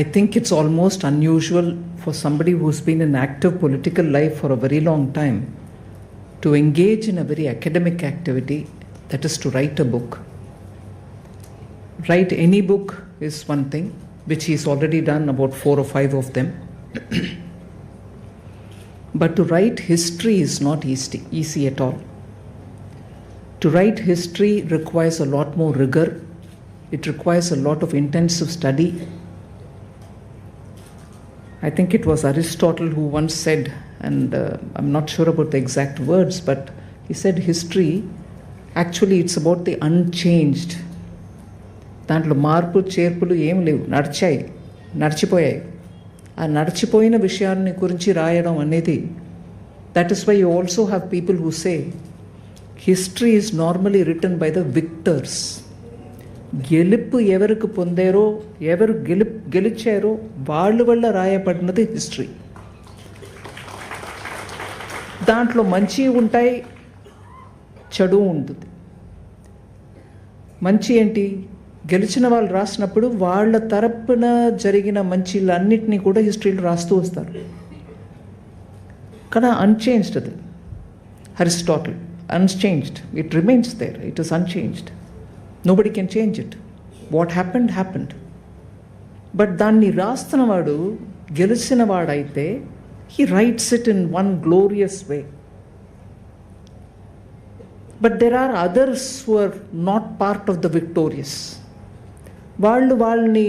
I think it's almost unusual for somebody who's been in active political life for a very long time to engage in a very academic activity, that is to write a book. Write any book is one thing, which he's already done about 4 or 5 of them. But to write history is not easy at all. To write history requires a lot more rigor. It requires a lot of intensive study. I think it was Aristotle who once said, and I'm not sure about the exact words, but he said history, actually it's about the unchanged. దాంట్లో మార్పు చేర్పులు ఏం లేవు, నడిచిపోయాయి. ఆ నడిచిపోయిన విషయాన్ని గురించి రాయడం అనేది, that is why you also have people who say history is normally written by the victors. గెలుపు ఎవరికి పొందారో, ఎవరు గెలిచారో వాళ్ళ వల్ల రాయబడినది హిస్టరీ. దాంట్లో మంచి ఉంటాయి, చెడు ఉంటుంది. మంచి ఏంటి? గెలిచిన వాళ్ళు రాసినప్పుడు వాళ్ళ తరపున జరిగిన మంచిలన్నిటినీ కూడా హిస్టరీలో రాస్తూ వస్తారు. కానీ అన్చేంజ్డ్ అది. Aristotle unchanged, it remains there, it is unchanged. Nobody can change it. What happened. But దాన్ని రాస్తున్నవాడు గెలిచిన వాడైతే he writes it in one glorious way. But there are others who are not part of the victorious. వాళ్ళని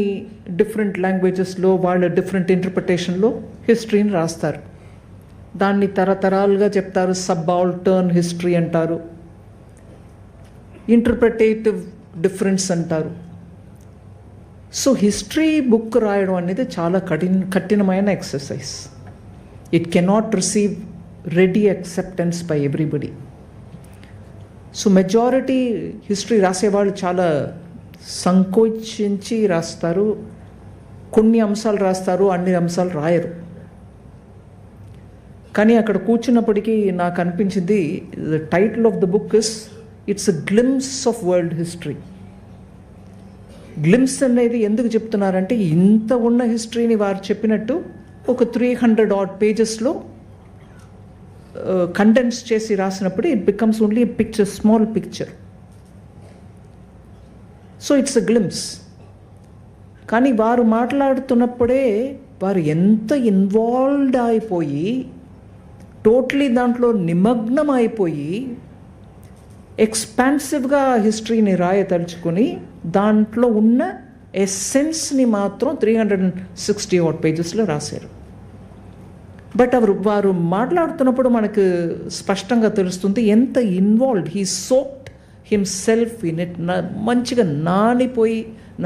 different లాంగ్వేజెస్లో, వాళ్ళ different ఇంటర్ప్రిటేషన్లో హిస్టరీని రాస్తారు. దాన్ని తరతరాలుగా చెప్తారు. సబాల్టర్న్ హిస్టరీ అంటారు, ఇంటర్ప్రిటేటివ్ డిఫరెన్స్ అంటారు. సో హిస్టరీ బుక్ రాయడం అనేది చాలా కఠినమైన exercise. It cannot receive ready acceptance by everybody. So majority history రాసేవాళ్ళు చాలా సంకోచించి రాస్తారు. కొన్ని అంశాలు రాస్తారు, అన్ని అంశాలు రాయరు. కానీ అక్కడ కూర్చున్నప్పటికీ నాకు అనిపించింది, the title of the book is it's a glimpse of world history. Glimpse అనేది ఎందుకు చెప్తున్నారంటే, ఇంత ఉన్న హిస్టరీని వారు చెప్పినట్టు ఒక 300 odd పేజెస్లో కండెన్స్ చేసి రాసినప్పుడు it becomes only a picture, small picture. So it's a glimpse. కానీ వారు మాట్లాడుతున్నప్పుడే వారు ఎంత ఇన్వాల్వ్డ్ అయిపోయి, టోటలీ దాంట్లో నిమగ్నం అయిపోయి, ఎక్స్పాన్సివ్గా హిస్టరీని రాయదలుచుకొని దాంట్లో ఉన్న ఎస్సెన్స్ని మాత్రం 360 odd పేజెస్లో రాశారు. బట్ వారు మాట్లాడుతున్నప్పుడు మనకు స్పష్టంగా తెలుస్తుంది ఎంత involved, he soaked himself in it. మంచిగా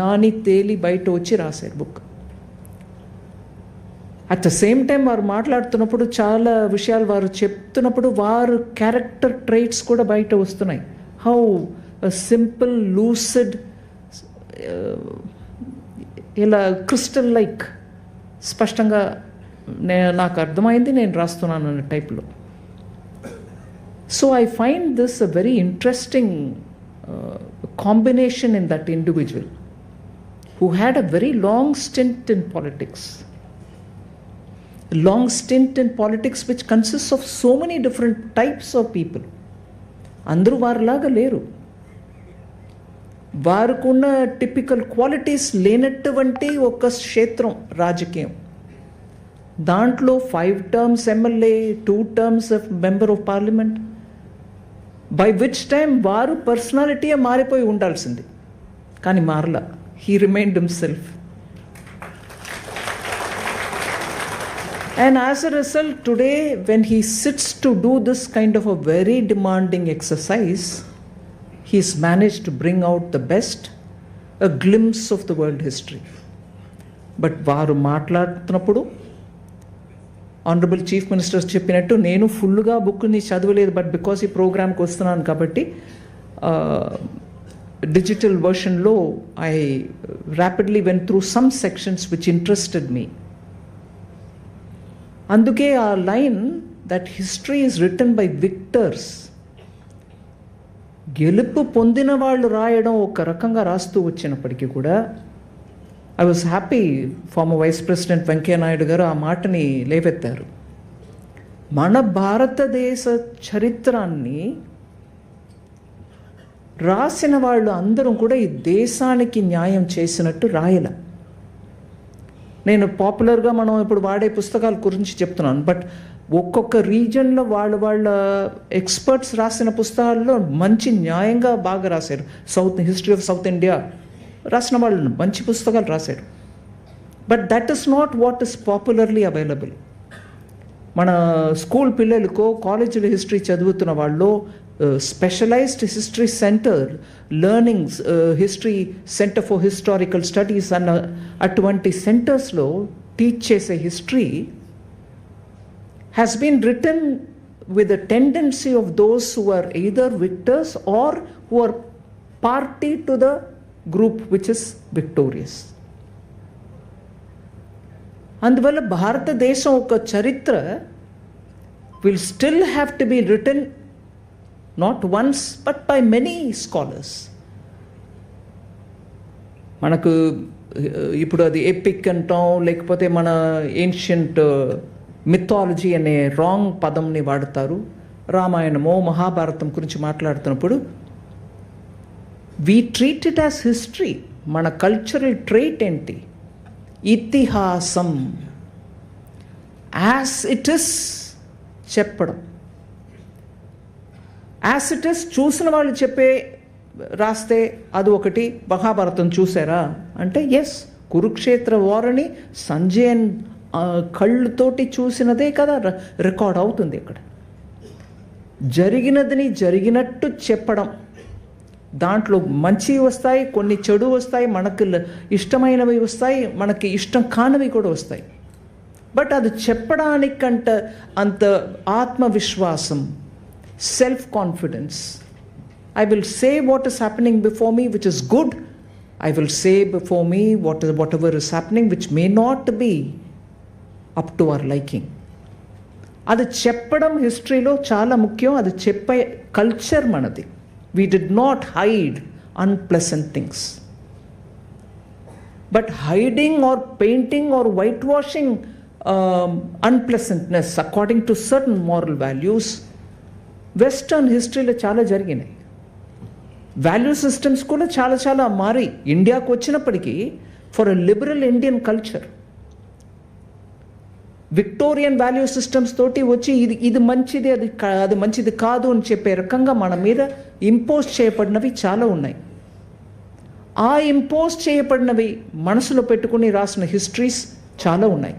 నాని తేలి బయట వచ్చి రాశారు book. At the same time వారు మాట్లాడుతున్నప్పుడు చాలా విషయాలు వారు చెప్తున్నప్పుడు వారు క్యారెక్టర్ ట్రైట్స్ కూడా బయట వస్తున్నాయి. హౌ సింపుల్, లూసిడ్, ఇలా క్రిస్టల్ లైక్ స్పష్టంగా నాకు అర్థమైంది, నేను రాస్తున్నాను అనే టైప్లో. So I find this a very interesting combination in that individual who had a very long stint in politics. Long stint in politics which consists of so many different types of people. అందరూ వారిలాగా లేరు. వారుకున్న typical qualities లేనటువంటి ఒక క్షేత్రం రాజకీయం. దాంట్లో 5 terms MLA, 2 terms member of parliament, by which time వారు పర్సనాలిటీయే మారిపోయి ఉండాల్సింది. కానీ మారలా. He remained himself. And as a result, today, when he sits to do this kind of a very demanding exercise, he's managed to bring out the best, a glimpse of the world history. But varu maatladutunnappudu, Honorable Chief Minister cheppinattu, nenu fulluga book ni chadavaledu, but because ee program ku vastunanu kabatti digital version lo I rapidly went through some sections which interested me. అందుకే ఆ line that history is written by victors, గెలుపు పొందిన వాళ్ళు రాయడం ఒక రకంగా రాస్తూ వచ్చినప్పటికీ కూడా I was happy former vice president Venkaiah Naidu garu ఆ మాటని లేవెత్తారు. మన భారతదేశ చరిత్రాన్ని రాసిన వాళ్ళు అందరం కూడా ఈ దేశానికి న్యాయం చేసినట్టు రాయల. నేను పాపులర్గా మనం ఇప్పుడు వాడే పుస్తకాల గురించి చెప్తున్నాను, బట్ ఒక్కొక్క రీజన్లో వాళ్ళ ఎక్స్పర్ట్స్ రాసిన పుస్తకాల్లో మంచి న్యాయంగా బాగా రాశారు. హిస్టరీ ఆఫ్ సౌత్ ఇండియా రాసిన వాళ్ళు మంచి పుస్తకాలు రాశారు. But that is not what is popularly available. మన స్కూల్ పిల్లలకో కాలేజీలో హిస్టరీ చదువుతున్న వాళ్ళు specialised history centre, learnings history centre for historical studies అన్న అటువంటి సెంటర్స్లో టీచ్ చేసే history has been written with a tendency of those who are either victors or who are party to the group which is victorious. అందువల్ల భారతదేశం ఒక చరిత్ర will still have to be written not once but by many scholars. మనకు ఇప్పుడు అది epic అంటాం, లేకపోతే మన ఏన్షియంట్ మిథాలజీ అనే రాంగ్ పదంని వాడతారు. రామాయణమో మహాభారతం గురించి మాట్లాడుతున్నప్పుడు we treat it as history. మన కల్చరల్ ట్రైట్ ఏంటి? ఇతిహాసం. యాజ్ ఇట్ ఇస్ చెప్పడం. యాజ్ ఇట్ ఇస్ చూసిన వాళ్ళు చెప్పే రాస్తే అది ఒకటి. మహాభారతం చూసారా అంటే ఎస్, కురుక్షేత్ర వారని సంజయన్ కళ్ళతోటి చూసినదే కదా రికార్డ్ అవుతుంది. ఇక్కడ జరిగినదని జరిగినట్టు చెప్పడం. దాంట్లో మంచి వస్తాయి, కొన్ని చెడు వస్తాయి, మనకు ఇష్టమైనవి వస్తాయి, మనకి ఇష్టం కానివి కూడా వస్తాయి. బట్ అది చెప్పడానికంట అంత ఆత్మవిశ్వాసం, self confidence. I will say what is happening before me which is good. I will say before me whatever is happening which may not be up to our liking. అది చెప్పడం హిస్టరీలో చాలా ముఖ్యం. అది చెప్పే కల్చర్ మనది. We did not hide unpleasant things. But hiding or painting or white washing unpleasantness according to certain moral values western హిస్టరీలో చాలా జరిగినాయి. వాల్యూ సిస్టమ్స్ కూడా చాలా మారి ఇండియాకు వచ్చినప్పటికీ for a liberal Indian culture Victorian value systems తోటి వచ్చి ఇది మంచిది, అది మంచిది కాదు అని చెప్పే రకంగా మన మీద ఇంపోజ్ చేయబడినవి చాలా ఉన్నాయి. ఆ ఇంపోజ్ చేయబడినవి మనసులో పెట్టుకుని రాసిన హిస్టరీస్ చాలా ఉన్నాయి.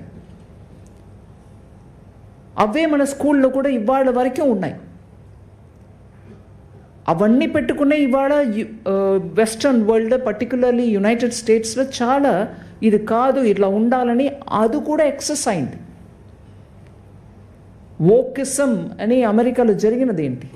అవే మన స్కూల్లో కూడా ఇవాళ వరకే ఉన్నాయి. అవన్నీ పెట్టుకునే ఇవాళ వెస్టర్న్ వరల్డ్, పర్టికులర్లీ యునైటెడ్ స్టేట్స్లో చాలా ఇది కాదు ఇట్లా ఉండాలని అది కూడా ఎక్సెస్ అయింది. వోకిజం అని అమెరికాలో జరిగినది ఏంటి?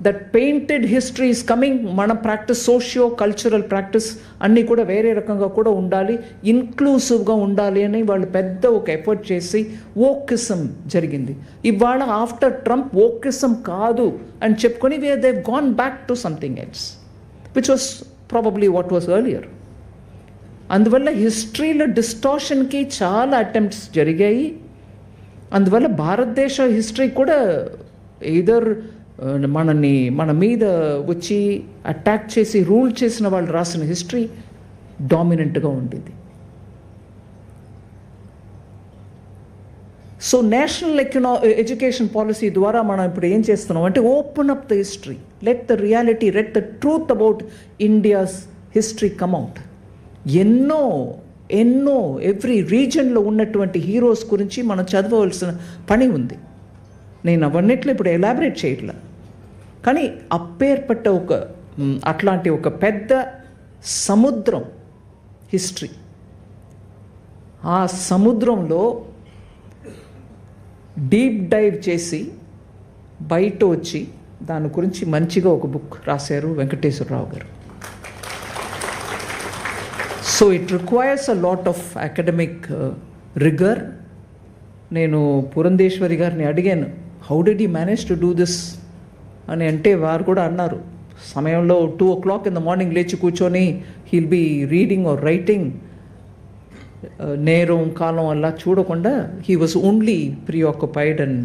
That painted history is coming. మన ప్రాక్టీస్, సోషియో కల్చరల్ ప్రాక్టీస్ అన్నీ కూడా వేరే రకంగా కూడా ఉండాలి, ఇన్క్లూసివ్గా ఉండాలి అని వాళ్ళు పెద్ద ఒక ఎఫర్ట్ చేసి వోకిజం జరిగింది. ఇవాళ ఆఫ్టర్ ట్రంప్ వోకిజం కాదు అని చెప్పుకొని they gone back to something else which was probably what was earlier. అందువల్ల హిస్టరీలో డిస్టార్షన్కి చాలా అటెంప్ట్స్ జరిగాయి. అందువల్ల భారతదేశ హిస్టరీ కూడా ఎయిదర్ మన మీద వచ్చి అటాక్ చేసి రూల్ చేసిన వాళ్ళు రాసిన హిస్టరీ డామినెంట్గా ఉండేది. సో నేషనల్ ఎడ్యుకేషన్ పాలసీ ద్వారా మనం ఇప్పుడు ఏం చేస్తున్నాం అంటే open up the history, let the reality, let the truth about India's history come out. ఎన్నో ఎవ్రీ రీజన్లో ఉన్నటువంటి హీరోస్ గురించి మనం చదవవలసిన పని ఉంది. నేను అవన్నిట్లో ఇప్పుడు ఎలాబరేట్ చేయట్లా, కానీ అప్పేర్పట్ట అట్లాంటి ఒక పెద్ద సముద్రం హిస్టరీ. ఆ సముద్రంలో డీప్ డైవ్ చేసి బయట వచ్చి దాని గురించి మంచిగా ఒక బుక్ రాశారు వెంకటేశ్వరరావు గారు. So it requires a lot of academic రిగర్. నేను పురంధేశ్వరి గారిని అడిగాను, how did you manage to do this అని. అంటే వారు కూడా అన్నారు, సమయంలో 2 o'clock in the morning లేచి కూర్చొని he'll be reading or writing నేరం కాలం అలా చూడకుండా he was only preoccupied, and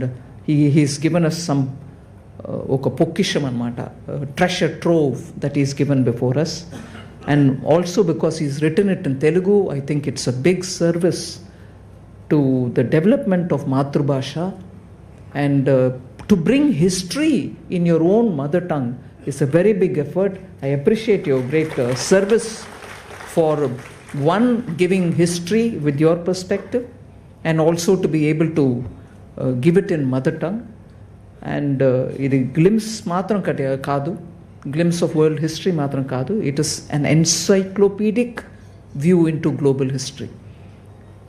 he's given us some ఒక పొక్కిషం అన్నమాట, treasure trove that he's given before us. And also because he's written it in Telugu, I think it's a big service to the development of Matrubhasha, and to bring history in your own mother tongue is a very big effort. I appreciate your great service for one, giving history with your perspective, and also to be able to give it in mother tongue. And ఇది glimpse మాత్రం కాదు, glimpse of world history matram kaadu, it is an encyclopedic view into global history,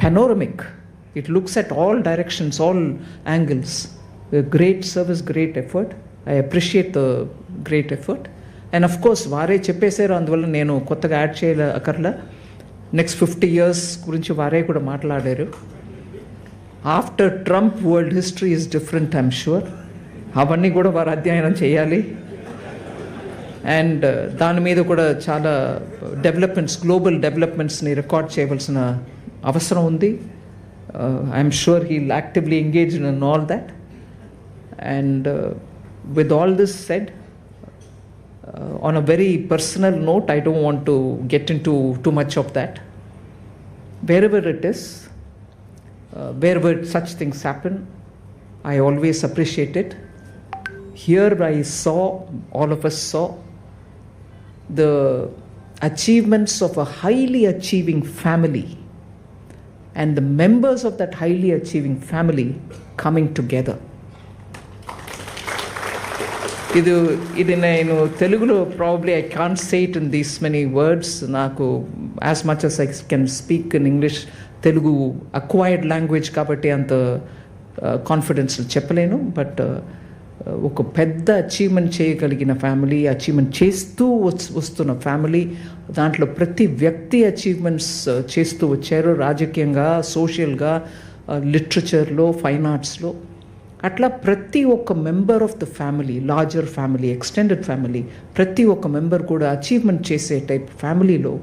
panoramic, it looks at all directions, all angles. A great service, great effort. I appreciate the great effort. And of course వారే చెప్పేశారు, అందువల్ల నేను కొత్తగా add చేయాల అక్కర్లా. Next 50 years గురించి వారే కూడా మాట్లాడారు. After Trump world history is different, I'm sure. అవన్నీ కూడా వారు అధ్యయనం చేయాలి. అండ్ దాని మీద కూడా చాలా డెవలప్మెంట్స్, గ్లోబల్ డెవలప్మెంట్స్ని రికార్డ్ చేయవలసిన అవసరం ఉంది. I'm sure he will actively engage in all that. And with all this said, on a very personal note, I don't want to get into too much of that. Wherever it is, wherever such things happen, I always appreciate it. Here I saw, all of us saw, the achievements of a highly achieving family and the members of that highly achieving family coming together. ఇది నేను తెలుగులో probably I can't say it in these many words. నాకు as much as I can speak in English, Telugu acquired language కాబట్టి అంత confidence చెప్పలేను. But ఒక పెద్ద achievement చేయగలిగిన ఫ్యామిలీ, అచీవ్మెంట్ చేస్తూ వస్తున్న ఫ్యామిలీ, దాంట్లో ప్రతి వ్యక్తి అచీవ్మెంట్స్ చేస్తూ వచ్చారు, రాజకీయంగా, సోషల్గా, లిటరేచర్లో, ఫైన్ ఆర్ట్స్లో. అట్లా ప్రతి ఒక్క member of the family, larger family, extended family, ప్రతి ఒక్క మెంబర్ కూడా అచీవ్మెంట్ చేసే టైప్ ఫ్యామిలీలో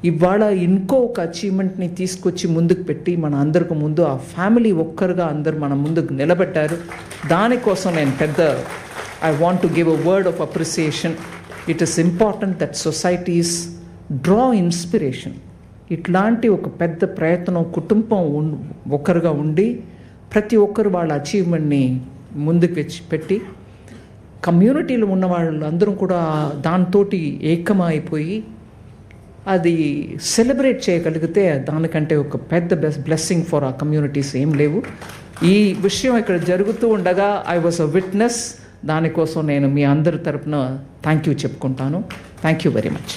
ఇవాళ ఇంకో ఒక అచీవ్మెంట్ని తీసుకొచ్చి ముందుకు పెట్టి మన అందరికి ముందు ఆ ఫ్యామిలీ ఒక్కరుగా అందరు మన ముందుకు నిలబెట్టారు. దానికోసం నేను I want to give a word of appreciation. It is important that societies draw inspiration. ఇట్లాంటి ఒక పెద్ద ప్రయత్నం కుటుంబం ఒక్కరుగా ఉండి ప్రతి ఒక్కరు వాళ్ళ అచీవ్మెంట్ని ముందుకు పెట్టి కమ్యూనిటీలో ఉన్న వాళ్ళందరూ కూడా దాంతో ఏకమైపోయి అది సెలబ్రేట్ చేయగలిగితే దానికంటే ఒక పెద్ద బ్లెస్సింగ్ ఫర్ ఆ కమ్యూనిటీస్ ఏం లేవు. ఈ విషయం ఇక్కడ జరుగుతూ ఉండగా ఐ వాజ్ అ విట్నెస్. దానికోసం నేను మీ అందరి తరపున థ్యాంక్ యూ చెప్పుకుంటాను. Thank you very much.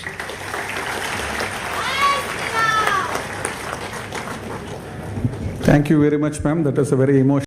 Thank you very much, ma'am. That was a very emotional